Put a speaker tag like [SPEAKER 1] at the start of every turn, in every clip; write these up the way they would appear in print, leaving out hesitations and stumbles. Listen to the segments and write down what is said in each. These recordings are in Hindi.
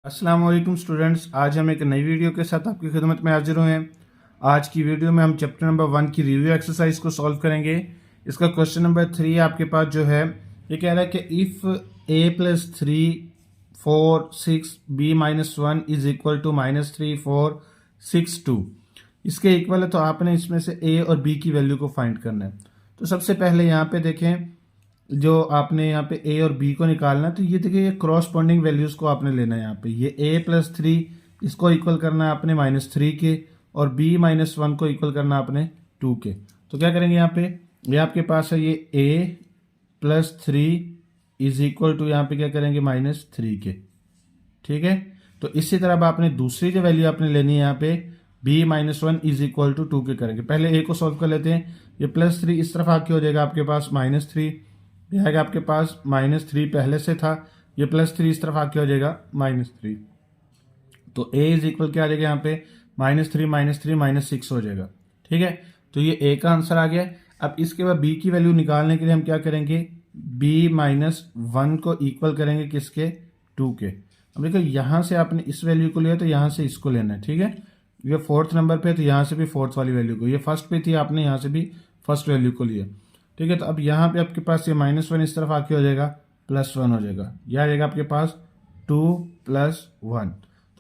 [SPEAKER 1] अस्सलाम वालेकुम स्टूडेंट्स, आज हम एक नई वीडियो के साथ आपकी खिदमत में हाजिर हुए हैं। आज की वीडियो में हम चैप्टर नंबर 1 की रिव्यू एक्सरसाइज को सॉल्व करेंगे। इसका क्वेश्चन नंबर 3 आपके पास जो है ये कह रहा है कि if a plus 3 4 6 b minus 1 is equal to minus 3 4 6 2 इसके इक्वल है, तो आपने इसमें से a और b की वैल्यू को फाइंड करना है। तो सबसे पहले यहाँ पे देखें, जो आपने यहाँ पे ए और बी को निकालना है, तो ये देखिए ये क्रॉसपॉन्डिंग वैल्यूज को आपने लेना है। यहाँ पे ये ए प्लस 3 इसको इक्वल करना है आपने माइनस 3 के, और बी माइनस 1 को इक्वल करना है आपने 2 के। तो क्या करेंगे यहाँ पे, ये आपके पास है ये ए प्लस 3 इज इक्वल टू यहाँ पे क्या करेंगे माइनस 3 के। ठीक है, तो इसी तरह अब आपने दूसरी जो वैल्यू आपने लेनी है यहाँ पे b minus 1 is equal to 2 के करेंगे। पहले a को सॉल्व कर लेते हैं। ये प्लस 3 इस तरफ आके हो जाएगा आपके पास माइनस 3, ये आएगा आपके पास माइनस 3 पहले से था, ये प्लस 3 इस तरफ आके हो जाएगा माइनस 3। तो a इज इक्वल क्या आ जाएगा यहाँ पे माइनस 3 माइनस 6 हो जाएगा। ठीक है, तो ये a का आंसर आ गया। अब इसके बाद b की वैल्यू निकालने के लिए हम क्या करेंगे, b माइनस 1 को इक्वल करेंगे किसके, 2 के। अब देखो यहाँ से आपने इस वैल्यू को लिया तो यहाँ से इसको लेना है। ठीक है, ये फोर्थ नंबर पे, तो यहाँ से भी फोर्थ वाली वैल्यू को, ये फर्स्ट पे थी आपने यहाँ से भी फर्स्ट वैल्यू को लिया। ठीक है, तो अब यहाँ पे आपके पास ये माइनस 1 इस तरफ आके हो जाएगा प्लस 1 हो जाएगा। यह आ जाएगा आपके पास 2 प्लस 1।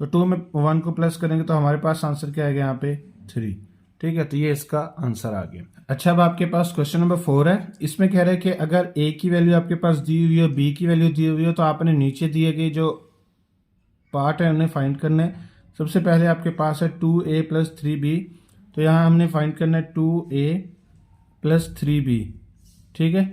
[SPEAKER 1] तो 2 में 1 को प्लस करेंगे तो हमारे पास आंसर क्या आएगा यहाँ पे 3। ठीक है, तो ये इसका आंसर आ गया। अच्छा, अब आपके पास क्वेश्चन नंबर 4 है। इसमें कह रहा है कि अगर a की वैल्यू आपके पास दी हुई हो, b की वैल्यू दी हुई हो, तो आपने नीचे दिए गए जो पार्ट है उन्हें फाइंड करना है। सबसे पहले आपके पास है 2a प्लस 3b, तो यहाँ हमने फाइंड करना है 2a प्लस 3b। ठीक है,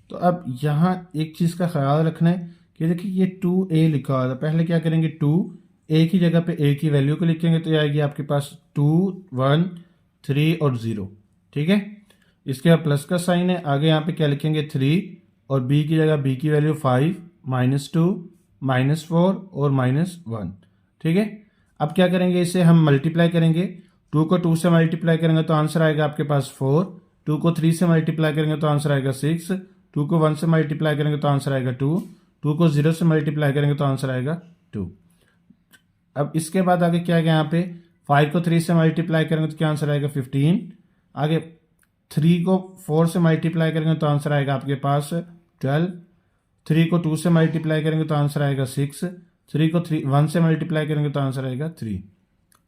[SPEAKER 1] तो अब यहाँ एक चीज़ का ख्याल रखना है कि देखिए ये 2a लिखा हुआ था, पहले क्या करेंगे 2a की जगह पे a की वैल्यू को लिखेंगे तो ये आएगी आपके पास 2 1 3 और 0। ठीक है, इसके बाद प्लस का साइन है, आगे यहाँ पे क्या लिखेंगे 3, और b की जगह b की वैल्यू 5 -2 -4 और -1। ठीक है, अब क्या करेंगे, इसे हम मल्टीप्लाई करेंगे। 2 को 2 से मल्टीप्लाई करेंगे तो आंसर आएगा आपके पास 4, 2 को 3 से मल्टीप्लाई करेंगे तो आंसर आएगा 6, 2 को 1 से मल्टीप्लाई करेंगे तो आंसर आएगा 2, 2 को 0 से मल्टीप्लाई करेंगे तो आंसर आएगा 2। अब इसके बाद आगे क्या आएगा, यहाँ पे 5 को 3 से मल्टीप्लाई करेंगे तो क्या आंसर आएगा 15। आगे 3 को 4 से मल्टीप्लाई करेंगे तो आंसर आएगा आपके पास 12, 3 को 2 से मल्टीप्लाई करेंगे तो आंसर आएगा 6, 3 को 1 से मल्टीप्लाई करेंगे तो आंसर आएगा 3।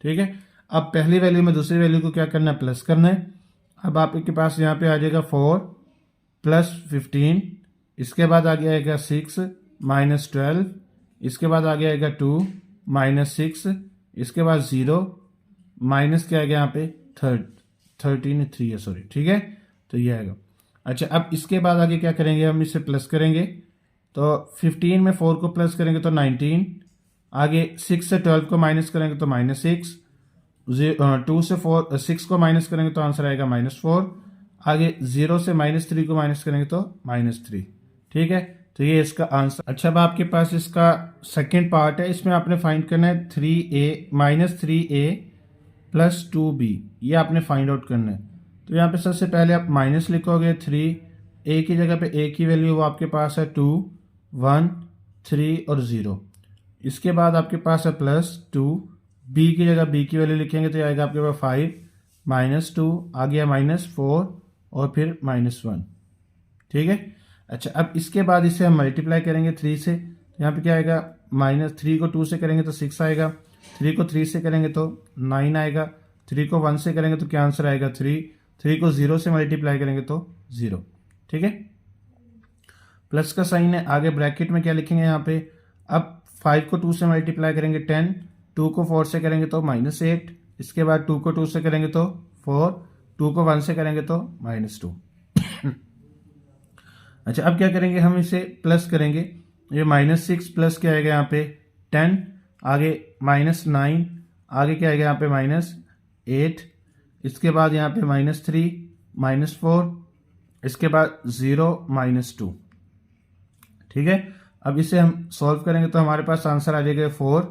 [SPEAKER 1] ठीक है, अब पहली वैल्यू में दूसरी वैल्यू को क्या करना है, प्लस करना है। अब आपके पास यहाँ पे आ जाएगा 4 प्लस 15, इसके बाद आगे आएगा 6 माइनस 12, इसके बाद आगे आएगा 2 माइनस 6, इसके बाद 0 माइनस क्या आएगा यहाँ पे 13 3 है सॉरी। ठीक है, तो ये आएगा। अच्छा, अब इसके बाद आगे क्या करेंगे, हम इसे प्लस करेंगे। तो 15 में 4 को प्लस करेंगे तो 19, आगे 6 से 12 को माइनस करेंगे तो -6, 2 से 6 को माइनस करेंगे तो आंसर आएगा -4, आगे 0 से -3 को माइनस करेंगे तो -3। ठीक है, तो ये इसका आंसर। अच्छा, अब आपके पास इसका सेकेंड पार्ट है, इसमें आपने फाइंड करना है 3a प्लस 2b, ये आपने फाइंड आउट करना है। तो यहाँ पे सबसे पहले आप माइनस लिखोगे 3, a की जगह पे a की वैल्यू वो आपके पास है 2 1 3 और 0। इसके बाद आपके पास है प्लस 2, b की जगह b की वैल्यू लिखेंगे तो आएगा आपके पास 5 -2, आ गया -4 और फिर -1। ठीक है, अच्छा, अब इसके बाद इसे हम मल्टीप्लाई करेंगे 3 से, तो यहाँ पे क्या आएगा, -3 को 2 से करेंगे तो 6 आएगा, 3 को 3 से करेंगे तो 9 आएगा, 3 को 1 से करेंगे तो क्या आंसर आएगा 3, 3 को 0 से मल्टीप्लाई करेंगे तो 0। ठीक है, प्लस का साइन है, आगे ब्रैकेट में क्या लिखेंगे यहाँ पे, अब 5 को 2 से मल्टीप्लाई करेंगे 10, 2 को 4 से करेंगे तो -8, इसके बाद 2 को 2 से करेंगे तो 4, 2 को 1 से करेंगे तो -2। अच्छा, अब क्या करेंगे, हम इसे प्लस करेंगे। ये -6 प्लस क्या आएगा यहाँ पे 10, आगे -9, आगे क्या आएगा यहाँ पे -8, इसके बाद यहाँ पे -3 -4, इसके बाद 0 -2। ठीक है, अब इसे हम सॉल्व करेंगे तो हमारे पास आंसर आ जाएगा 4,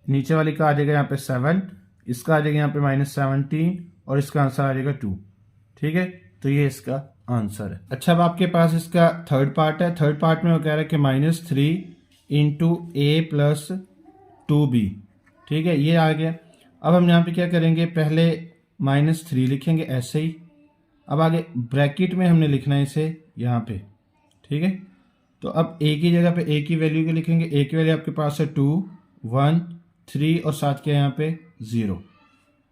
[SPEAKER 1] नीचे वाली का आ जाएगा यहाँ पे 7, इसका आ जाएगा यहाँ पे -17 और इसका आंसर आ जाएगा 2। ठीक है, तो ये इसका आंसर है। अच्छा, अब आपके पास इसका थर्ड पार्ट है। थर्ड पार्ट में वो कह रहा है कि -3 इंटू a प्लस 2b। ठीक है, ये आ गया। अब हम यहाँ पे क्या करेंगे, पहले -3 लिखेंगे ऐसे ही। अब आगे ब्रैकेट में हमने लिखना है इसे यहाँ पे। ठीक है, तो अब ए की जगह पे ए की वैल्यू को लिखेंगे। ए की वैल्यू आपके पास है 2, 1, 3 और साथ क्या है यहाँ पे 0,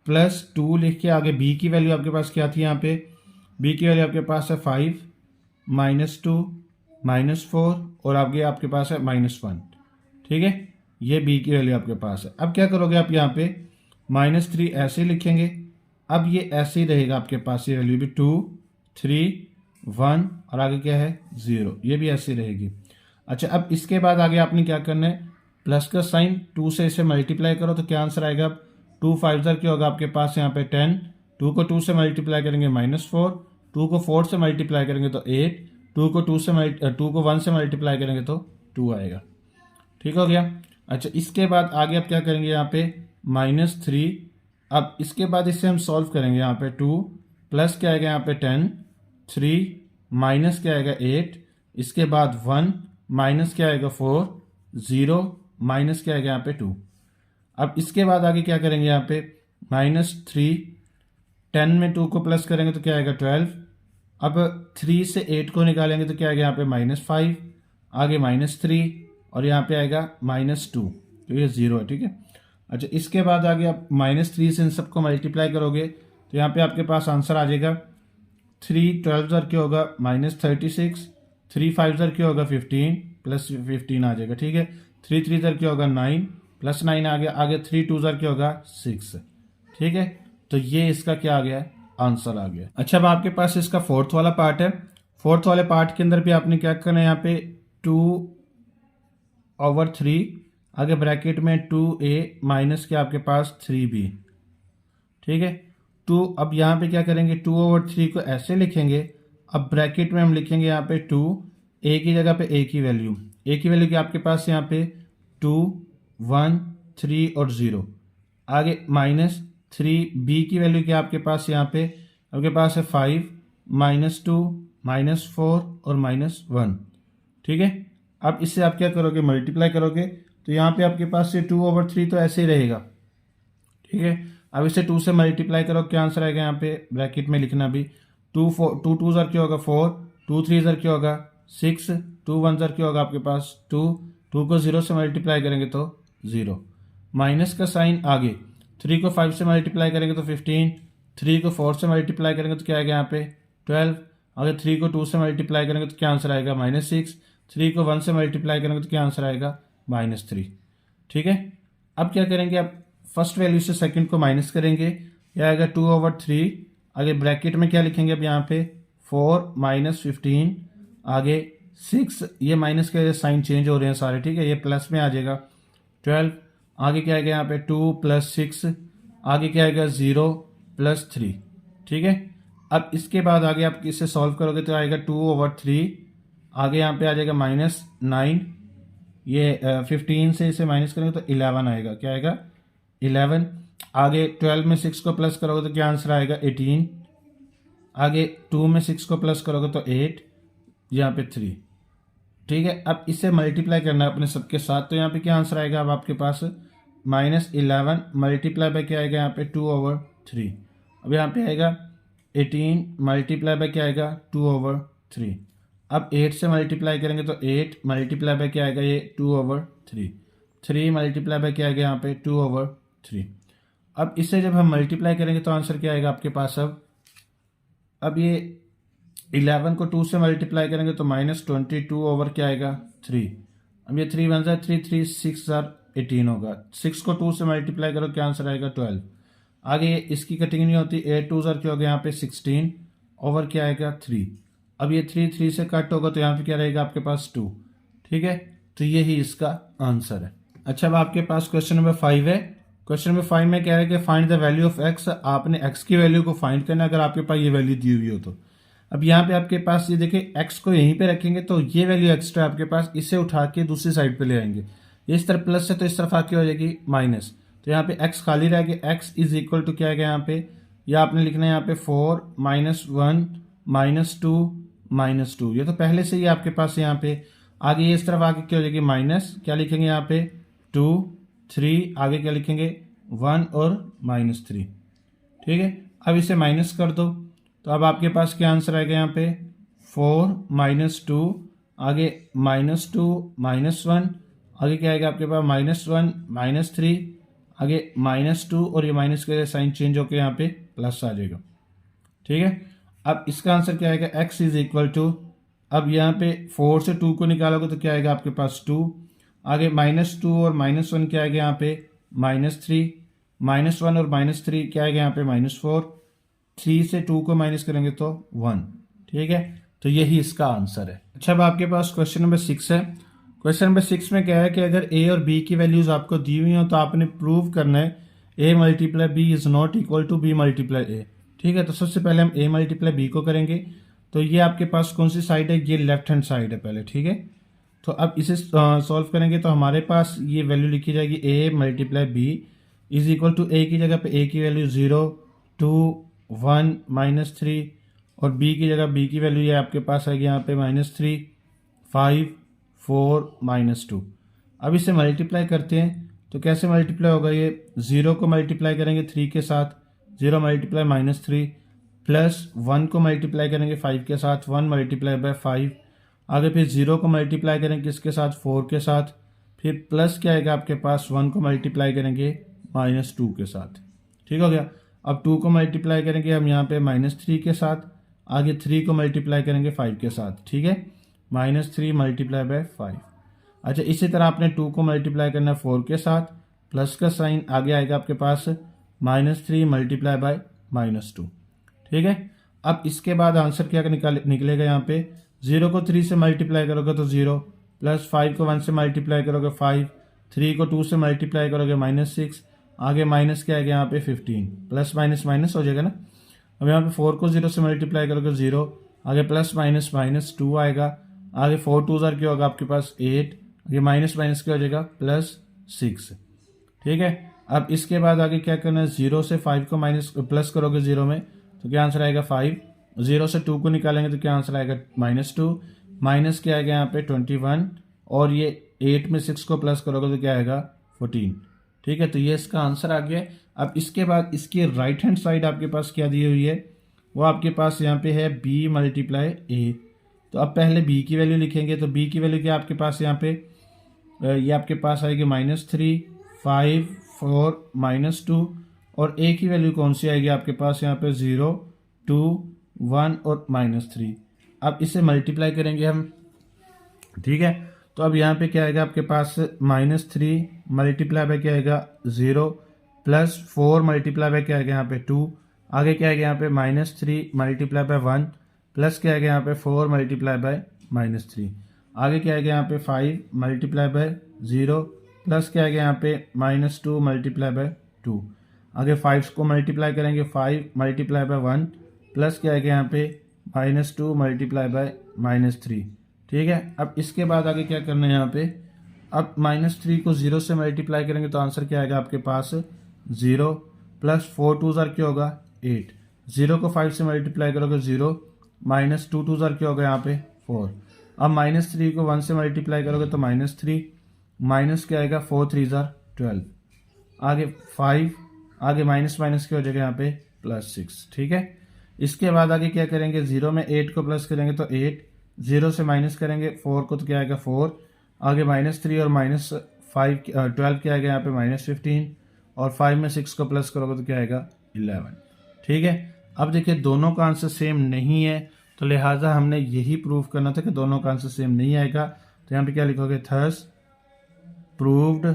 [SPEAKER 1] +2 लिख के आगे बी की वैल्यू आपके पास क्या थी यहाँ पे, बी की वैल्यू आपके पास है 5, -2, -4 और आगे आपके पास है -1। ठीक है, ये बी की वैल्यू आपके पास है। अब क्या करोगे आप यहाँ पे -3 ऐसे ही लिखेंगे। अब ये ऐसे ही रहेगा आपके पास, ये वैल्यू भी 2, 3, 1 और आगे क्या है 0, ये भी ऐसे ही रहेगी। अच्छा, अब इसके बाद आगे आपने क्या करना है, प्लस का साइन 2 से इसे मल्टीप्लाई करो तो क्या आंसर आएगा। 2 5 क्या होगा आपके पास यहाँ पे 10, 2 को 2 से मल्टीप्लाई करेंगे -4, 2 को 4 से मल्टीप्लाई करेंगे तो 8, 2 को 1 से मल्टीप्लाई करेंगे तो 2 आएगा। ठीक हो गया। अच्छा, इसके बाद आगे आप क्या करेंगे यहाँ पे -3। अब इसके बाद इसे हम सॉल्व करेंगे यहाँ पे 2 प्लस क्या आएगा यहाँ पे 10, 3 माइनस क्या आएगा 8, इसके बाद 1 माइनस क्या आएगा 4, 0 माइनस क्या आएगा यहाँ पे 2। अब इसके बाद आगे क्या करेंगे यहाँ पे -3, 10 में 2 को प्लस करेंगे तो क्या आएगा 12। अब 3 से 8 को निकालेंगे तो क्या आएगा यहाँ पे -5, आगे -3 और यहाँ पे आएगा -2, तो ये 0 है। ठीक है। अच्छा, इसके बाद आगे आप -3 से इन सबको मल्टीप्लाई करोगे तो यहाँ पे आपके पास आंसर आ जाएगा 3 12 क्या होगा -36, 3 5 क्या होगा 15 +15 आ जाएगा। ठीक है, 3 3 क्या होगा 9 +9 आ गया, आगे 3 2 क्या होगा 6। ठीक है, तो ये इसका क्या आ गया है, आंसर आ गया। अच्छा, अब आपके पास इसका फोर्थ वाला पार्ट है। फोर्थ वाले पार्ट के अंदर भी आपने क्या करना है, यहाँ पे 2/3 आगे ब्रैकेट में 2a माइनस के आपके पास 3b। ठीक है, 2। अब यहाँ पे क्या करेंगे 2/3 को ऐसे लिखेंगे। अब ब्रैकेट में हम लिखेंगे यहाँ पे 2, a की जगह पे a की वैल्यू की आपके पास यहाँ पे 2, 1, 3 और 0, आगे -3b की वैल्यू क्या आपके पास यहाँ पे आपके पास है 5, -2, -4 और -1। ठीक है, अब इससे आप क्या करोगे, मल्टीप्लाई करोगे तो यहाँ पे आपके पास से 2/3 तो ऐसे ही रहेगा। ठीक है, अब इसे 2 से मल्टीप्लाई करो, क्या आंसर आएगा यहाँ पे ब्रैकेट में लिखना भी 2 2 क्या होगा 4, 2 3 क्या होगा 6, 2 1 क्या होगा आपके पास 2, 2 को 0 से मल्टीप्लाई करेंगे तो 0, माइनस का साइन आगे 3 को 5 से मल्टीप्लाई करेंगे तो 15, 3 को 4 से मल्टीप्लाई करेंगे तो क्या आएगा यहाँ पे 12, अगर 3 को 2 से मल्टीप्लाई करेंगे तो क्या आंसर आएगा -6, 3 को 1 से मल्टीप्लाई करेंगे तो क्या आंसर आएगा -3। ठीक है, अब क्या करेंगे, आप फर्स्ट वैल्यू से सेकंड को माइनस करेंगे, यह आएगा 2/3, आगे ब्रैकेट में क्या लिखेंगे अब यहाँ पे 4 -15, आगे 6, ये माइनस के साइन चेंज हो रहे हैं सारे। ठीक है, ये प्लस में आ जाएगा 12, आगे क्या आएगा यहाँ पे 2 + 6, आगे क्या आएगा 0 + 3। ठीक है, अब इसके बाद आगे आप इसे सॉल्व करोगे तो आएगा 2/3, आगे यहाँ पे आ जाएगा -9, ये 15 से इसे माइनस करेंगे तो 11 आएगा, क्या आएगा 11, आगे 12 में 6 को प्लस करोगे तो क्या आंसर आएगा 18, आगे 2 में 6 को प्लस करोगे तो 8, यहाँ पे 3। ठीक है, अब इसे मल्टीप्लाई करना है अपने सबके साथ, तो यहाँ पे क्या आंसर आएगा, अब आपके पास -11 मल्टीप्लाई बाय क्या आएगा यहाँ पे 2/3, अब यहाँ पे आएगा 18 मल्टीप्लाई बाय क्या आएगा 2/3, अब 8 से मल्टीप्लाई करेंगे तो 8 मल्टीप्लाई बाय क्या आएगा ये 2/3, 3 मल्टीप्लाई बाय क्या आएगा यहाँ पे 2/3। अब इससे जब हम मल्टीप्लाई करेंगे तो आंसर क्या आएगा आपके पास, अब ये 11 को 2 से मल्टीप्लाई करेंगे तो -22 ओवर क्या आएगा 3, अब ये 3 1 3 3 6 18 होगा, 6 को 2 से मल्टीप्लाई करो क्या आंसर आएगा 12, आगे इसकी कटिंग नहीं होती, 8 2 क्या हो गया यहाँ पे 16 ओवर क्या आएगा 3, अब ये 3 3 से कट होगा तो यहाँ पे क्या रहेगा आपके पास 2। ठीक है, तो यही इसका आंसर है। अच्छा, अब आपके पास क्वेश्चन नंबर 5 है। क्वेश्चन नंबर 5 में कह रहा है कि find the value of x, आपने एक्स की वैल्यू को फाइंड करना है अगर आपके पास ये वैल्यू दी हुई हो तो। अब यहाँ पे आपके पास ये देखिए एक्स को यहीं पे रखेंगे तो ये वैल्यू एक्स्ट्रा आपके पास, इसे उठा के दूसरी साइड पे ले आएंगे, ये इस तरफ प्लस है तो इस तरफ आके हो जाएगी माइनस, तो यहाँ पे एक्स खाली रह गया, एक्स इज इक्वल टू क्या है यहाँ पे, या आपने लिखना है यहाँ पे 4 -1 -2 ये तो पहले से ही आपके पास यहाँ पे, आगे ये इस तरफ आके क्या हो जाएगी माइनस, क्या लिखेंगे यहाँ पे 2 3, आगे क्या लिखेंगे 1 और -3। ठीक है, अब इसे माइनस कर दो तो अब आपके पास क्या आंसर आएगा यहाँ पे 4 -2, आगे -2 -1, आगे क्या आएगा आपके पास -1 -3, आगे -2 और ये माइनस के साइन चेंज होकर यहाँ पे प्लस आ जाएगा। ठीक है, अब इसका आंसर क्या आएगा x इज इक्वल टू, अब यहाँ पे 4 से 2 को निकालोगे तो क्या आएगा आपके पास 2, आगे -2 और -1 क्या आएगा यहाँ पे -3, -1 और -3 क्या आएगा यहाँ पे -4, 3 से 2 को माइनस करेंगे तो 1। ठीक है, तो यही इसका आंसर है। अच्छा, अब आपके पास क्वेश्चन नंबर 6 है। क्वेश्चन नंबर 6 में क्या है कि अगर a और b की वैल्यूज आपको दी हुई हो तो आपने प्रूव करना है a multiply b is not equal to b multiply a। ठीक है, तो सबसे पहले हम a मल्टीप्लाई b को करेंगे। तो ये आपके पास कौन सी साइड है, ये लेफ्ट हैंड साइड है पहले। ठीक है, तो अब इसे सॉल्व करेंगे तो हमारे पास ये वैल्यू लिखी जाएगी a multiply b is equal to a की जगह पे a की वैल्यू 0, 2, 1, -3 और b की जगह b की वैल्यू ये आपके पास आएगी यहाँ पे -3, 5, 4, -2। अब इसे मल्टीप्लाई करते हैं तो कैसे मल्टीप्लाई होगा, ये 0 को मल्टीप्लाई करेंगे 3 के साथ, 0 मल्टीप्लाई -3, प्लस 1 को मल्टीप्लाई करेंगे 5 के साथ, 1 मल्टीप्लाई बाय 5, आगे फिर 0 को मल्टीप्लाई करेंगे किसके साथ, 4 के साथ, फिर प्लस क्या आएगा आपके पास 1 को मल्टीप्लाई करेंगे -2 के साथ। ठीक हो गया, अब 2 को मल्टीप्लाई करेंगे हम यहाँ पे -3 के साथ, आगे 3 को मल्टीप्लाई करेंगे 5 के साथ। ठीक है, -3 मल्टीप्लाई बाय 5। अच्छा, इसी तरह आपने 2 को मल्टीप्लाई करना है 4 के साथ, प्लस का साइन आगे आएगा आपके पास -3 मल्टीप्लाई बाय -2। ठीक है, अब इसके बाद आंसर क्या निकलेगा यहाँ पे, 0 को 3 से मल्टीप्लाई करोगे तो 0, प्लस 5 को 1 से मल्टीप्लाई करोगे 5, 3 को 2 से मल्टीप्लाई करोगे -6, आगे माइनस क्या आएगा यहाँ पे 15, प्लस माइनस माइनस हो जाएगा ना। अब यहाँ पे 4 को 0 से मल्टीप्लाई करोगे 0, आगे प्लस माइनस -2 आएगा, आगे 4 2 क्या होगा आपके पास 8, आगे माइनस माइनस क्या हो जाएगा +6। ठीक है, अब इसके बाद आगे क्या करना है, 0 से 5 को प्लस करोगे 0 में तो क्या आंसर आएगा 5, 0 से 2 को निकालेंगे तो क्या आंसर आएगा -2, माइनस क्या आएगा यहाँ पे 21, और ये 8 में 6 को प्लस करोगे तो क्या आएगा 14। ठीक है, तो ये इसका आंसर आ गया। अब इसके बाद इसकी राइट हैंड साइड आपके पास क्या दी हुई है, वो आपके पास यहाँ पे है b मल्टीप्लाई a। तो अब पहले b की वैल्यू लिखेंगे, तो b की वैल्यू क्या आपके पास यहाँ पे, ये आपके पास आएगी -3, 5, 4, -2, और a की वैल्यू कौन सी आएगी आपके पास यहाँ पे 0, 2, 1 और -3। अब इसे मल्टीप्लाई करेंगे हम। ठीक है, तो अब यहाँ पे क्या आएगा आपके पास -3 मल्टीप्लाई बाय क्या आएगा 0, प्लस 4 मल्टीप्लाई बाय क्या आएगा यहाँ पे 2, आगे क्या आएगा यहाँ पे -3 मल्टीप्लाई बाय 1, प्लस क्या आएगा यहाँ पे 4 मल्टीप्लाई बाय -3, आगे क्या आएगा यहाँ पे 5 मल्टीप्लाई बाय 0, प्लस क्या आएगा यहाँ पे -2 मल्टीप्लाई बाय 2, आगे 5 को मल्टीप्लाई करेंगे 5 मल्टीप्लाई बाय 1, प्लस क्या आएगा यहाँ पे -2 मल्टीप्लाई बाय -3। ठीक है, अब इसके बाद आगे क्या करना है यहाँ पे, अब -3 को 0 से मल्टीप्लाई करेंगे तो आंसर क्या आएगा आपके पास 0, प्लस 4 2 क्या होगा 8, 0 को 5 से मल्टीप्लाई करोगे 0, -2 2 क्या होगा यहाँ पे 4, अब -3 को 1 से मल्टीप्लाई करोगे तो -3, माइनस क्या आएगा 4 3 12, आगे 5, आगे माइनस माइनस क्या हो जाएगा यहाँ पे +6। ठीक है, इसके बाद आगे क्या करेंगे, 0 में 8 को प्लस करेंगे तो 8, 0 से माइनस करेंगे 4 को तो क्या आएगा 4, आगे -3 और -5 12 क्या आएगा यहाँ पे -15, और 5 में 6 को प्लस करोगे तो क्या आएगा 11। ठीक है, अब देखिए दोनों का आंसर सेम नहीं है, तो लिहाजा हमने यही प्रूव करना था कि दोनों का आंसर सेम नहीं आएगा। तो यहाँ पे क्या लिखोगे, थर्स प्रूव्ड,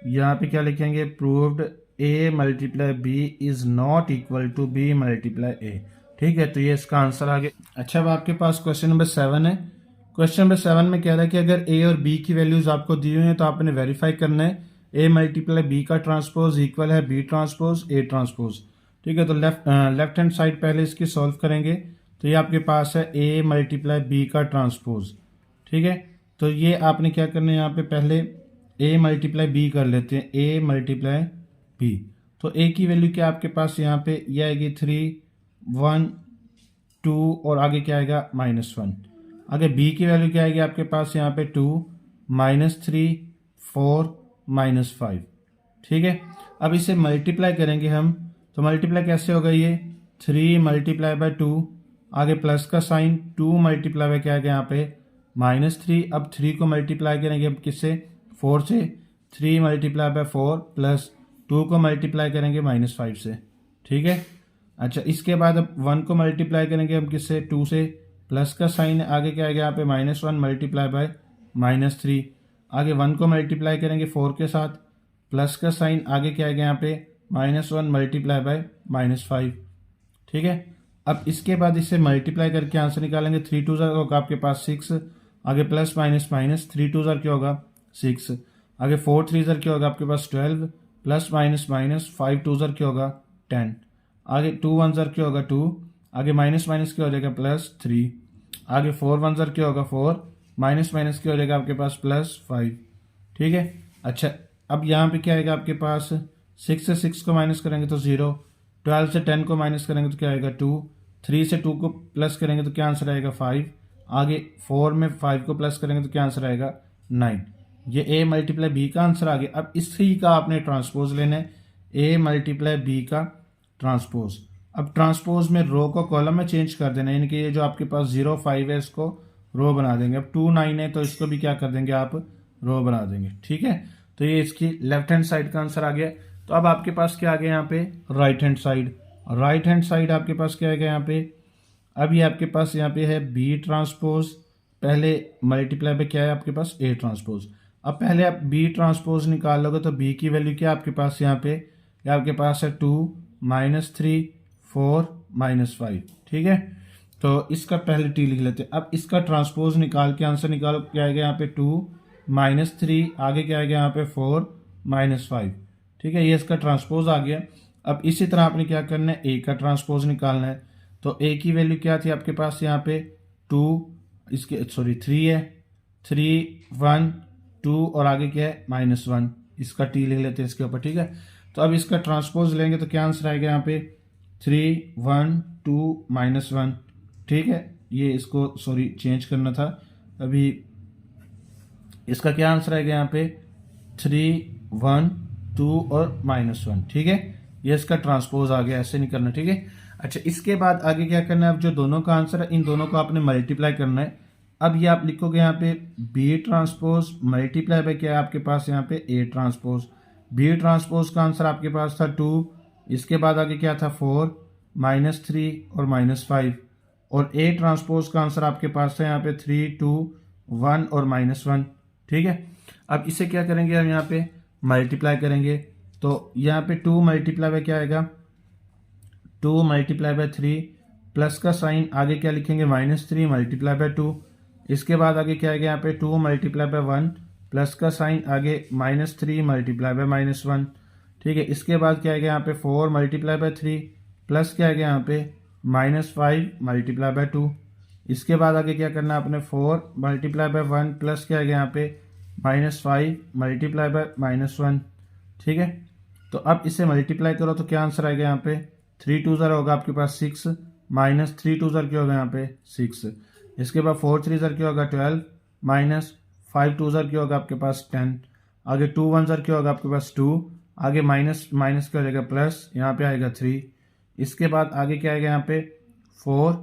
[SPEAKER 1] यहाँ पे क्या लिखेंगे, proved a multiply b is not equal to b multiply a। ठीक है, तो ये इसका आंसर आ गया। अच्छा, अब आपके पास क्वेश्चन नंबर 7 है। क्वेश्चन नंबर 7 में कह रहा है कि अगर a और b की वैल्यूज आपको दी हुई हैं तो आपने वेरीफाई करना है a मल्टीप्लाई b का ट्रांसपोज इक्वल है b ट्रांसपोज a ट्रांसपोज। ठीक है, तो लेफ्ट हैंड साइड पहले इसकी सॉल्व करेंगे तो ये आपके पास है a मल्टीप्लाई b का ट्रांसपोज। ठीक है, तो ये आपने क्या करना है, यहाँ पे पहले a मल्टीप्लाई b कर लेते हैं, a मल्टीप्लाई b। तो a की वैल्यू क्या आपके पास यहाँ पे ये आएगी 3, 1, 2 और आगे क्या आएगा -1, आगे b की वैल्यू क्या आएगी आपके पास यहाँ पे 2, -3, 4, -5। ठीक है। अब इसे मल्टीप्लाई करेंगे हम, तो मल्टीप्लाई कैसे होगा, ये 3 मल्टीप्लाई बाय 2, आगे प्लस का साइन, 2 मल्टीप्लाई बाय क्या है यहाँ पे -3। अब 3 को मल्टीप्लाई करेंगे अब किससे, 4 से, 3 मल्टीप्लाई बाय 4 प्लस 2 को मल्टीप्लाई करेंगे -5 से, ठीक है। अच्छा, इसके बाद अब 1 को मल्टीप्लाई करेंगे हम किससे, 2 से, प्लस का साइन आगे क्या आएगा यहाँ पे -1 मल्टीप्लाई बाय -3, आगे 1 को मल्टीप्लाई करेंगे 4 के साथ, प्लस का साइन आगे क्या आएगा यहाँ पे -1 मल्टीप्लाई बाय -5, ठीक है। अब इसके बाद इसे मल्टीप्लाई करके आंसर निकालेंगे, 3 2 ज़र होगा आपके पास 6, आगे प्लस माइनस माइनस, 3 2 ज़र क्या होगा 6, आगे 4 3 ज़र क्या होगा आपके पास 12, प्लस माइनस माइनस, 5 2 ज़र क्या होगा 10, आगे 2 1 ज़र क्या होगा 2, आगे माइनस माइनस क्या हो जाएगा +3, आगे 4 1 ज़र क्या होगा 4, माइनस माइनस क्या हो जाएगा आपके पास +5, ठीक है। अच्छा, अब यहाँ पे क्या आएगा आपके पास, 6 से 6 को माइनस करेंगे तो 0, 12 से 10 को माइनस करेंगे तो क्या आएगा 2, 3 से 2 को प्लस करेंगे तो क्या आंसर आएगा 5, आगे 4 में 5 को प्लस करेंगे तो क्या आंसर आएगा 9। ये ए मल्टीप्लाई बी का आंसर आ गया। अब इसी का आपने ट्रांसपोज लेना है, ए मल्टीप्लाई बी का ट्रांसपोज। अब ट्रांसपोज में रो को कॉलम में चेंज कर देना है, यानी कि ये जो आपके पास 0 5 है इसको रो बना देंगे। अब 2 9 है तो इसको भी क्या कर देंगे आप, रो बना देंगे, ठीक है। तो ये इसकी लेफ्ट हैंड साइड का आंसर आ गया। तो अब आपके पास क्या आ गया यहाँ पे, right hand side. Right hand side आपके पास क्या है यहाँ पे, अब ये आपके पास यहाँ पे है बी ट्रांसपोज, पहले मल्टीप्लाई पे क्या है आपके पास ए ट्रांसपोज। अब पहले आप बी ट्रांसपोज निकाल लोगे तो बी की वैल्यू क्या आपके पास यहाँ पे, आपके पास है 2 -3 4 -5, ठीक है। तो इसका पहले टी लिख लेते हैं। अब इसका ट्रांसपोज निकाल के आंसर निकालो, क्या आएगा यहाँ पे 2 -3, आगे क्या आएगा यहाँ पे 4 -5, ठीक है। ये इसका ट्रांसपोज आ गया। अब इसी तरह आपने क्या करना है, ए का ट्रांसपोज निकालना है। तो ए की वैल्यू क्या थी आपके पास यहाँ पे 2, इसके 3 है, 3 1 2 और आगे क्या है -1, इसका टी लिख लेते हैं इसके ऊपर, ठीक है। तो अब इसका ट्रांसपोज लेंगे तो क्या आंसर आएगा यहाँ पे 3 1 2 -1, ठीक है। ये इसको चेंज करना था, अभी इसका क्या आंसर आएगा यहाँ पे 3 1 2 और -1, ठीक है। ये इसका ट्रांसपोज आ गया, ऐसे नहीं करना, ठीक है। अच्छा, इसके बाद आगे क्या करना है, अब जो दोनों का आंसर है इन दोनों को आपने मल्टीप्लाई करना है। अब ये आप लिखोगे यहाँ पे बी ट्रांसपोज मल्टीप्लाई बाय क्या है आपके पास यहाँ पे ए ट्रांसपोज। बी ट्रांसपोज का आंसर आपके पास था 2, इसके बाद आगे क्या था 4 -3 और -5, और ए ट्रांसपोज का आंसर आपके पास था यहाँ पे 3 2 1 और -1, ठीक है। अब इसे क्या करेंगे हम यहाँ पे मल्टीप्लाई करेंगे, तो यहाँ पे 2 मल्टीप्लाई बाय क्या आएगा 2 मल्टीप्लाई बाय 3, प्लस का साइन आगे क्या लिखेंगे -3 मल्टीप्लाई बाय 2, इसके बाद आगे क्या आएगा यहाँ पे 2 मल्टीप्लाई बाय 1, प्लस का साइन आगे -3 मल्टीप्लाई बाय -1, ठीक है। इसके बाद क्या आएगा यहाँ पे 4 मल्टीप्लाई बाय 3, प्लस क्या आएगा यहाँ पे -5 मल्टीप्लाई बाय 2, इसके बाद आगे क्या करना है आपने 4 मल्टीप्लाई बाय 1, प्लस क्या आएगा यहाँ पे -5 मल्टीप्लाई बाय -1, ठीक है। तो अब इसे मल्टीप्लाई करो तो क्या आंसर आएगा यहाँ पे 3 2 ज़र होगा आपके पास 6, -3 2 ज़र क्या होगा यहाँ पे 6, इसके बाद 4 3 ज़र क्या होगा 12, -5 2 ज़र क्या होगा आपके पास 10, आगे 2 1 ज़र क्या होगा आपके पास 2, आगे माइनस माइनस क्या हो जाएगा प्लस, यहाँ पे आएगा 3, इसके बाद आगे क्या आएगा यहाँ पे 4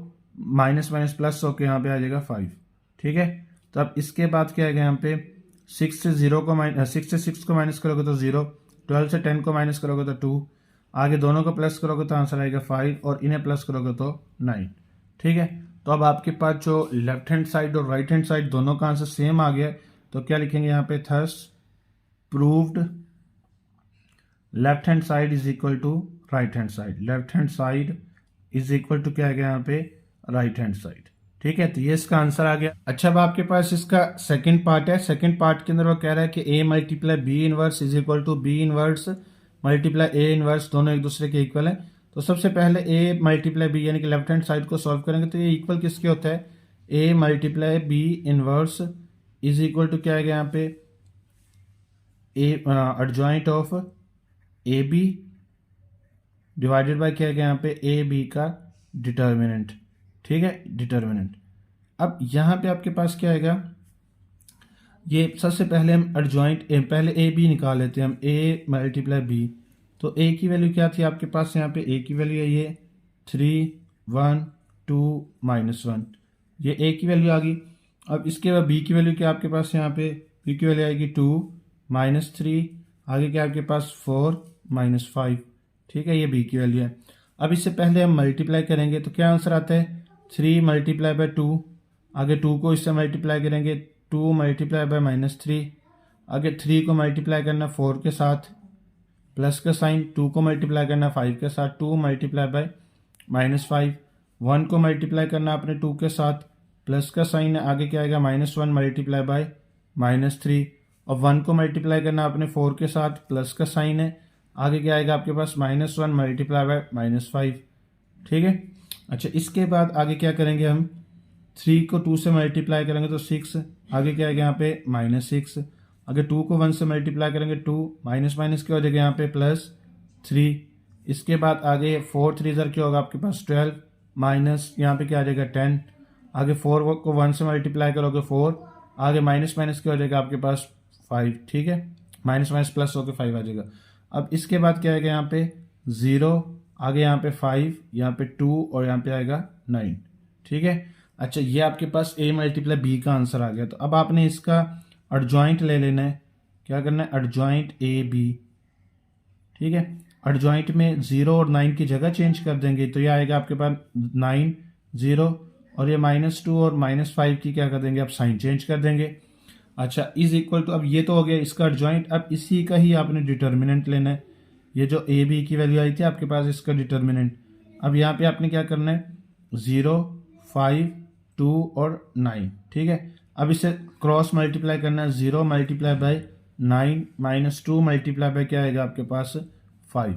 [SPEAKER 1] माइनस माइनस प्लस होकर यहाँ पे आ जाएगा 5, ठीक है। तो अब इसके बाद क्या आएगा यहाँ पे 6 से 6 को माइनस करोगे तो 0, 12 से 10 को माइनस करोगे तो 2, आगे दोनों को प्लस करोगे तो आंसर आएगा 5 और इन्हें प्लस करोगे तो 9, ठीक है। तो अब आपके पास जो लेफ्ट हैंड साइड और राइट हैंड साइड दोनों का आंसर सेम आ गया, तो क्या लिखेंगे यहाँ पे thus proved left hand side is equal to right hand side, left hand side is equal to क्या आ गया यहाँ पे राइट हैंड साइड, ठीक है। तो ये इसका आंसर आ गया। अच्छा, अब आपके पास इसका सेकंड पार्ट है। सेकंड पार्ट के अंदर वो कह रहा है कि A multiply B inverse is equal to B inverse multiply A inverse, दोनों एक दूसरे के इक्वल है। तो सबसे पहले ए मल्टीप्लाई बी यानी कि लेफ्ट हैंड साइड को सॉल्व करेंगे तो ये इक्वल किसके होता है, A multiply B inverse is equal to क्या आएगा यहाँ पे A adjoint of A B divided by क्या आएगा यहाँ पे ए बी का डिटर्मिनेंट, ठीक है, डिटर्मिनेंट। अब यहाँ पे आपके पास क्या आएगा, ये सबसे पहले हम एडजॉइंट पहले ए बी निकाल लेते हैं हम, ए मल्टीप्लाई बी। तो ए की वैल्यू क्या थी आपके पास, यहाँ पे ए की वैल्यू है ये 3 1 2 -1, ये ए की वैल्यू आ गई। अब इसके बाद बी की वैल्यू क्या आपके पास, यहाँ पे बी की वैल्यू आएगी 2 -3, आगे क्या आपके पास 4 -5, ठीक है, ये बी की वैल्यू है। अब इससे पहले हम मल्टीप्लाई करेंगे तो क्या आंसर आता है 3 मल्टीप्लाई बाय 2, आगे 2 को इससे मल्टीप्लाई करेंगे 2 मल्टीप्लाई बाय -3, आगे 3 को मल्टीप्लाई करना 4 के साथ प्लस का साइन, 2 को मल्टीप्लाई करना 5 के साथ 2 मल्टीप्लाई बाय -5, 1 को मल्टीप्लाई करना अपने 2 के साथ प्लस का साइन है, आगे क्या आएगा -1 मल्टीप्लाई बाय -3, और 1 को मल्टीप्लाई करना अपने 4 के साथ प्लस का साइन है, आगे क्या आएगा आपके पास -1 मल्टीप्लाई बाय -5, ठीक है। अच्छा, इसके बाद आगे क्या करेंगे हम, 3 को 2 से मल्टीप्लाई करेंगे तो 6, आगे क्या आएगा यहाँ पे -6, आगे 2 को 1 से मल्टीप्लाई करेंगे 2, माइनस माइनस क्या हो जाएगा यहाँ पे +3, इसके बाद आगे 4 3 ज़र क्या होगा आपके पास 12, माइनस यहाँ पे क्या आ जाएगा 10, आगे 4 को 1 से मल्टीप्लाई करोगे 4, आगे माइनस माइनस क्या हो जाएगा आपके पास 5, ठीक है, माइनस माइनस प्लस होकर 5 आ जाएगा। अब इसके बाद क्या आएगा यहाँ पे 0, आगे यहाँ पे 5, यहाँ पे 2 और यहाँ पे आएगा 9, ठीक है। अच्छा, ये आपके पास a मल्टीप्लाई b का आंसर आ गया। तो अब आपने इसका एडजॉइंट ले लेना है, क्या करना है एडजॉइंट a b, ठीक है। एडजॉइंट में 0 और 9 की जगह चेंज कर देंगे तो ये आएगा आपके पास 9 0, और ये -2 और -5 की क्या कर देंगे, आप साइन चेंज कर देंगे। अच्छा, इज इक्वल टू, अब ये तो हो गया इसका एडजॉइंट, अब इसी का ही आपने डिटर्मिनेंट लेना है। ये जो ए बी की वैल्यू आई थी आपके पास, इसका डिटर्मिनेंट, अब यहाँ पे आपने क्या करना है 0 5 2 और 9, ठीक है। अब इसे क्रॉस मल्टीप्लाई करना है, 0 मल्टीप्लाई बाय 9 -2 मल्टीप्लाई बाय क्या आएगा आपके पास 5।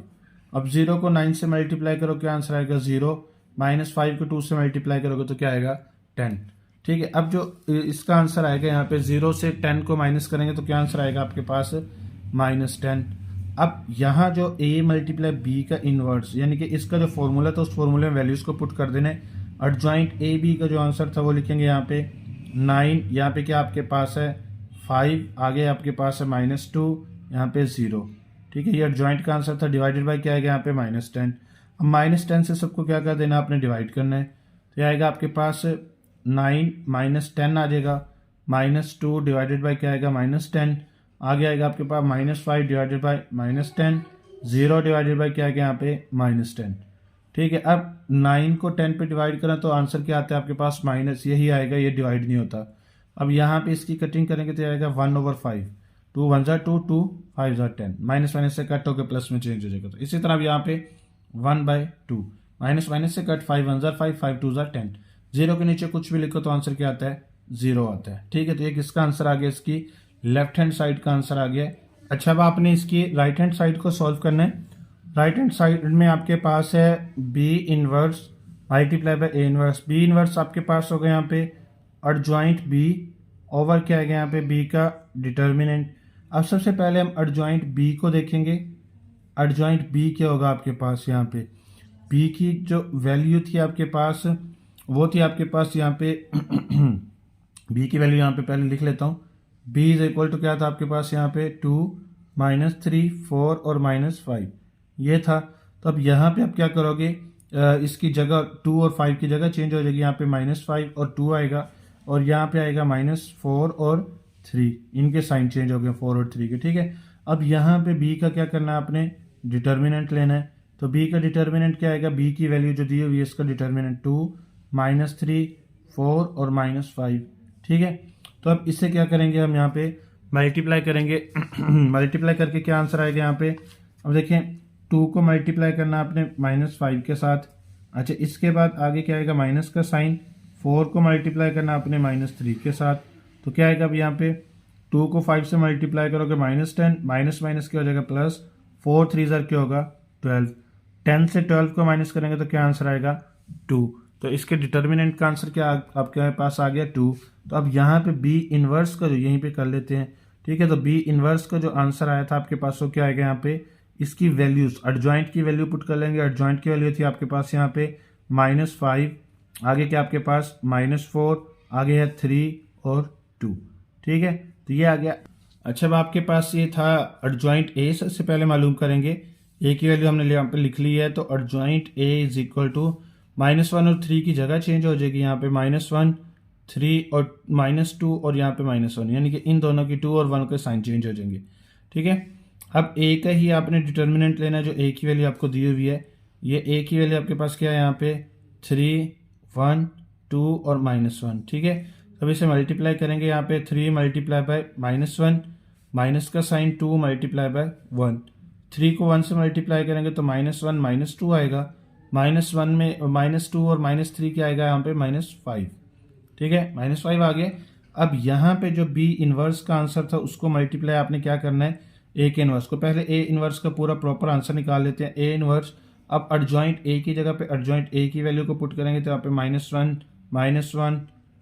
[SPEAKER 1] अब 0 को 9 से मल्टीप्लाई करो क्या आंसर आएगा 0, -5 को 2 से मल्टीप्लाई करोगे तो क्या आएगा 10, ठीक है। अब जो इसका आंसर आएगा यहाँ पे 0 से 10 को माइनस करेंगे तो क्या आंसर आएगा आपके पास -10। अब यहाँ जो a मल्टीप्लाई b का इनवर्स, यानी कि इसका जो फॉर्मूला था उस फॉर्मूले में वैल्यूज को पुट कर देने। एडजॉइंट ए बी का जो आंसर था वो लिखेंगे यहाँ पे 9, यहाँ पे क्या आपके पास है 5, आगे आपके पास है -2, यहाँ पे 0, ठीक है। ये एडजॉइंट का आंसर था, डिवाइडेड बाय क्या आएगा यहाँ पे -10। अब -10 से सबको क्या कर देना, आपने डिवाइड करना है, तो ये आएगा आपके पास 9 -10 आ जाएगा, -2 डिवाइडेड बाय क्या आएगा -10, आगे आएगा आपके पास -5 डिवाइडेड बाय -10, 0 डिवाइडेड बाय क्या आएगा यहाँ पे -10, ठीक है। अब 9 को 10 पे डिवाइड करें तो आंसर क्या आता है आपके पास माइनस, यही आएगा, ये डिवाइड नहीं होता। अब यहाँ पे इसकी कटिंग करेंगे तो आएगा 1/5, 2 1 ज़ा 2, 2 5 ज़ा 10, माइनस माइनस से कट होकर प्लस में चेंज हो जाएगा। तो इसी तरह यहाँ पे 1/2, माइनस माइनस से कट 5 1 ज़ा 5, 5 2 ज़ा 10, 0 के नीचे कुछ भी लिखो तो आंसर क्या आता है 0 आता है, ठीक है। तो एक इसका आंसर आ गया, इसकी लेफ्ट हैंड साइड का आंसर आ गया। अच्छा, अब आपने इसकी राइट हैंड साइड को सॉल्व करना है। राइट हैंड साइड में आपके पास है B inverse multiply by A inverse, B inverse आपके पास होगा यहाँ पे एडजॉइंट बी ओवर क्या है यहाँ पे बी का डिटर्मिनेंट। अब सबसे पहले हम एडजॉइंट बी को देखेंगे। एडजॉइंट बी क्या होगा आपके पास, यहाँ पे बी की जो वैल्यू थी आपके पास वो थी आपके पास यहाँ पे बी की वैल्यू यहाँ पे पहले लिख लेता हूँ। बी इज इक्वल टू क्या था आपके पास यहाँ पे 2 -3 4 और -5 ये था। तो अब यहाँ पे आप क्या करोगे, इसकी जगह 2 और 5 की जगह चेंज हो जाएगी, यहाँ पे -5 और 2 आएगा और यहाँ पे आएगा -4 और 3, इनके साइन चेंज हो गए 4 और 3 के, ठीक है। अब यहाँ पे b का क्या करना है, आपने डिटर्मिनेंट लेना है। तो b का डिटर्मिनेंट क्या आएगा, b की वैल्यू जो दी हुई है इसका डिटर्मिनेंट 2 -3 4 और -5, ठीक है। तो अब इससे क्या करेंगे, हम यहाँ पे मल्टीप्लाई करेंगे मल्टीप्लाई करके क्या आंसर आएगा यहाँ पे, अब देखें 2 को मल्टीप्लाई करना आपने -5 के साथ। अच्छा, इसके बाद आगे क्या आएगा माइनस का साइन, 4 को मल्टीप्लाई करना आपने -3 के साथ। तो क्या आएगा अब यहाँ पे 2 को 5 से मल्टीप्लाई करोगे -10, माइनस माइनस क्या हो जाएगा प्लस, 4 3 ज़र क्या होगा 12, 10 से 12 को माइनस करेंगे तो क्या आंसर आएगा 2। तो इसके डिटर्मिनेंट का आंसर क्या आपके पास आ गया 2। तो अब यहाँ पे बी इनवर्स का जो यहीं पे कर लेते हैं, ठीक है। तो बी इनवर्स का जो आंसर आया था आपके पास वो क्या आएगा यहाँ पे, इसकी वैल्यूज एडजॉइंट की वैल्यू पुट कर लेंगे। एडजॉइंट की वैल्यू थी आपके पास यहाँ पे -5, आगे क्या आपके पास -4, आगे है 3 और 2, ठीक है। तो ये आ गया। अच्छा, अब आपके पास ये था एडजॉइंट ए। सबसे पहले मालूम करेंगे, ए की वैल्यू हमने यहाँ पे लिख ली है, तो adjoint A is equal to -1 और 3 की जगह चेंज हो जाएगी, यहाँ पे -1 3 और -2 और यहाँ पे -1, यानी कि इन दोनों की 2 और 1 के साइन चेंज हो जाएंगे। ठीक है, अब ए का ही आपने डिटर्मिनेंट लेना है, जो ए की वैल्यू आपको दी हुई है। ये ए की वैल्यू आपके पास क्या है, यहाँ पे 3 1 2 और -1। ठीक है, अब इसे मल्टीप्लाई करेंगे, यहाँ पे 3 मल्टीप्लाई बाय -1, माइनस का साइन 2 मल्टीप्लाई बाय 1, 3 को 1 से मल्टीप्लाई करेंगे तो -1 -2 आएगा, -1 में -2 और -3 क्या आएगा यहाँ पे -5। ठीक है, -5 आ गया। अब यहाँ पे जो बी इनवर्स का आंसर था उसको मल्टीप्लाई आपने क्या करना है, ए के इनवर्स को। पहले ए इनवर्स का पूरा प्रॉपर आंसर निकाल लेते हैं, ए इनवर्स। अब एडजॉइंट ए की जगह पे एडजॉइंट ए की वैल्यू को पुट करेंगे तो यहाँ पे -1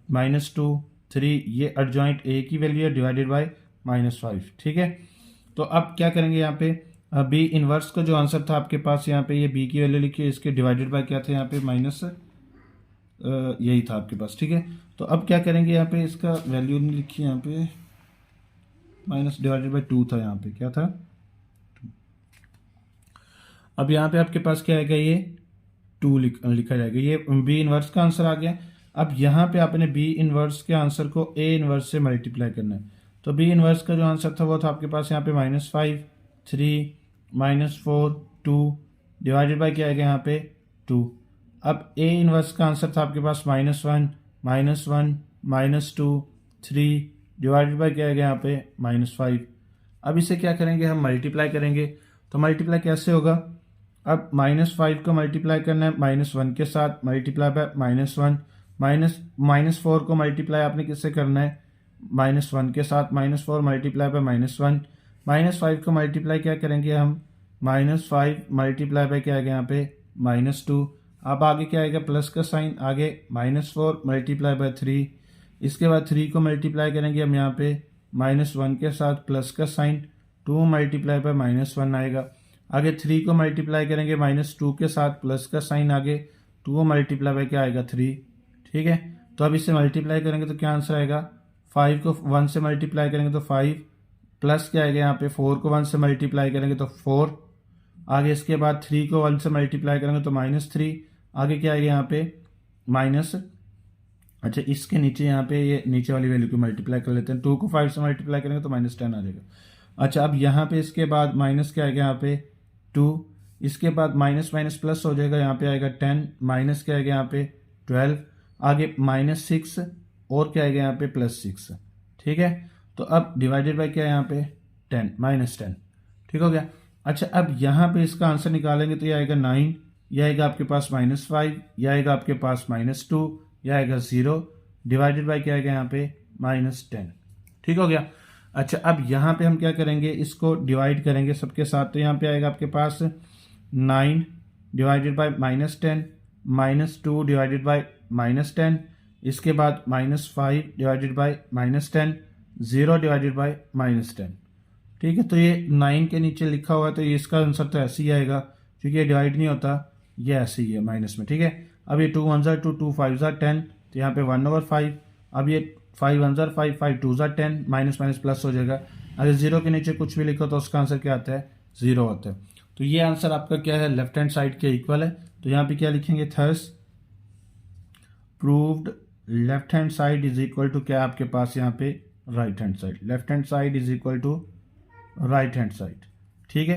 [SPEAKER 1] -2 3, ये एडजॉइंट ए की वैल्यू है डिवाइडेड बाय -5। ठीक है, तो अब क्या करेंगे, यहाँ पे बी इनवर्स का जो आंसर था आपके पास, यहाँ पे ये बी की वैल्यू लिखी है, इसके डिवाइडेड बाय क्या था यहाँ पे माइनस, यही था आपके पास। ठीक है, तो अब क्या करेंगे, यहाँ पे इसका वैल्यू नहीं लिखी, यहाँ पे माइनस डिवाइडेड बाय 2 था, यहाँ पे क्या था 2। अब यहाँ पे आपके पास क्या आएगा, ये 2 लिखा जाएगा, ये बी इनवर्स का आंसर आ गया। अब यहाँ पे आपने बी इनवर्स के आंसर को ए इनवर्स से मल्टीप्लाई करना है, तो बी इनवर्स का जो आंसर था वो था आपके पास यहाँ पे -5 3 -4 2 डिवाइडेड बाय क्या आएगा यहाँ पे 2। अब ए इनवर्स का आंसर था आपके पास -1 -2 3 डिवाइडेड बाय क्या आएगा यहाँ पे -5। अब इसे क्या करेंगे, हम मल्टीप्लाई करेंगे, तो मल्टीप्लाई कैसे होगा, अब -5 को मल्टीप्लाई करना है -1 के साथ, मल्टीप्लाई बाय -1, -4 को मल्टीप्लाई आपने किससे करना है, -1 के साथ, -4 मल्टीप्लाई बाय -1, -5 को मल्टीप्लाई क्या करेंगे हम, -5 मल्टीप्लाई बाय क्या आएगा यहाँ पे -2। अब आगे क्या आएगा, प्लस का साइन, आगे -4 मल्टीप्लाई बाय 3, इसके बाद 3 को मल्टीप्लाई करेंगे हम यहाँ पे -1 के साथ, प्लस का साइन 2 मल्टीप्लाई बाय -1 आएगा, आगे 3 को मल्टीप्लाई करेंगे -2 के साथ, प्लस का साइन, आगे 2 मल्टीप्लाई बाय क्या आएगा 3। ठीक है, तो अब इसे मल्टीप्लाई करेंगे तो क्या आंसर आएगा, 5 को 1 से मल्टीप्लाई करेंगे तो 5, प्लस क्या आएगा यहाँ पे 4 को 1 से मल्टीप्लाई करेंगे तो 4, आगे इसके बाद 3 को 1 से मल्टीप्लाई करेंगे तो -3, आगे क्या आएगा यहाँ पे माइनस, अच्छा इसके नीचे यहाँ पे ये नीचे वाली वैल्यू को मल्टीप्लाई कर लेते हैं, 2 को 5 से मल्टीप्लाई करेंगे तो -10 आ जाएगा। अच्छा, अब यहाँ पे इसके बाद माइनस क्या आएगा यहाँ पे 2, इसके बाद माइनस माइनस प्लस हो जाएगा, यहाँ पे आएगा 10, माइनस क्या आएगा यहाँ पे 12, आगे -6 और क्या आएगा यहाँ पे +6। ठीक है, तो अब डिवाइडेड बाय क्या है यहाँ पे 10 -10। ठीक हो गया। अच्छा, अब यहाँ पे इसका आंसर निकालेंगे तो ये आएगा 9, यह आएगा आपके पास -5, यह आएगा आपके पास -2, यह आएगा 0, डिवाइडेड बाय क्या आएगा यहाँ पे -10। ठीक हो गया। अच्छा, अब यहाँ पे हम क्या करेंगे, इसको डिवाइड करेंगे सबके साथ, तो यहाँ पे आएगा आपके पास 9 डिवाइडेड बाय -10, -2 डिवाइडेड बाय -10, इसके बाद -5 डिवाइडेड बाय -10, 0 डिवाइडेड बाय -10। ठीक है, तो ये 9 के नीचे लिखा हुआ है, तो ये इसका आंसर तो ऐसे ही आएगा, क्योंकि ये डिवाइड नहीं होता, ये ऐसे ही है माइनस में। ठीक है, अब ये 2 1 2 2 5 10, तो यहाँ पे 1/5, अब ये 5 1 5 5 2 10, माइनस माइनस प्लस हो जाएगा। अगर 0 के नीचे कुछ भी लिखो तो उसका आंसर क्या आता है, 0 आता है। तो ये आंसर आपका क्या है, लेफ्ट हैंड साइड के इक्वल है। तो यहाँ पे क्या लिखेंगे, thus proved left hand side is equal to क्या आपके पास यहाँ पे right hand side, left hand side is equal to right hand side. ठीक है।